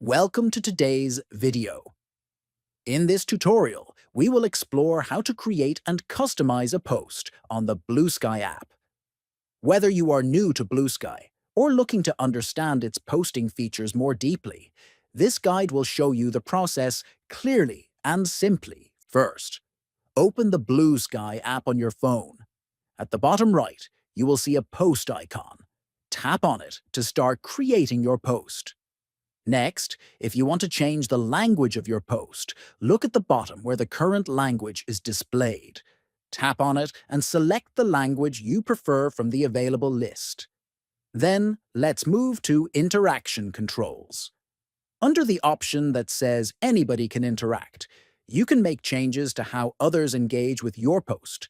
Welcome to today's video. In this tutorial, we will explore how to create and customize a post on the Bluesky app. Whether you are new to Bluesky or looking to understand its posting features more deeply, this guide will show you the process clearly and simply. First, open the Bluesky app on your phone. At the bottom right, you will see a post icon. Tap on it to start creating your post. Next, if you want to change the language of your post, look at the bottom where the current language is displayed. Tap on it and select the language you prefer from the available list. Then, let's move to Interaction Controls. Under the option that says Anybody can interact, you can make changes to how others engage with your post.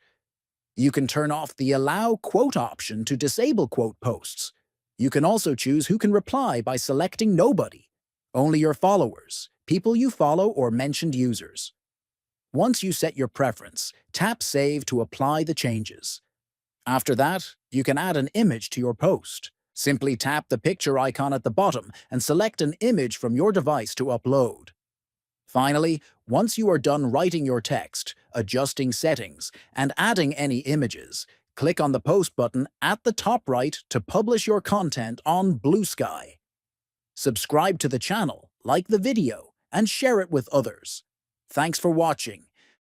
You can turn off the Allow Quote option to disable quote posts. You can also choose who can reply by selecting Nobody, only your followers, people you follow, or mentioned users. Once you set your preference, tap Save to apply the changes. After that, you can add an image to your post. Simply tap the picture icon at the bottom and select an image from your device to upload. Finally, once you are done writing your text, adjusting settings, and adding any images, click on the Post button at the top right to publish your content on Bluesky. Subscribe to the channel, like the video, and share it with others. Thanks for watching,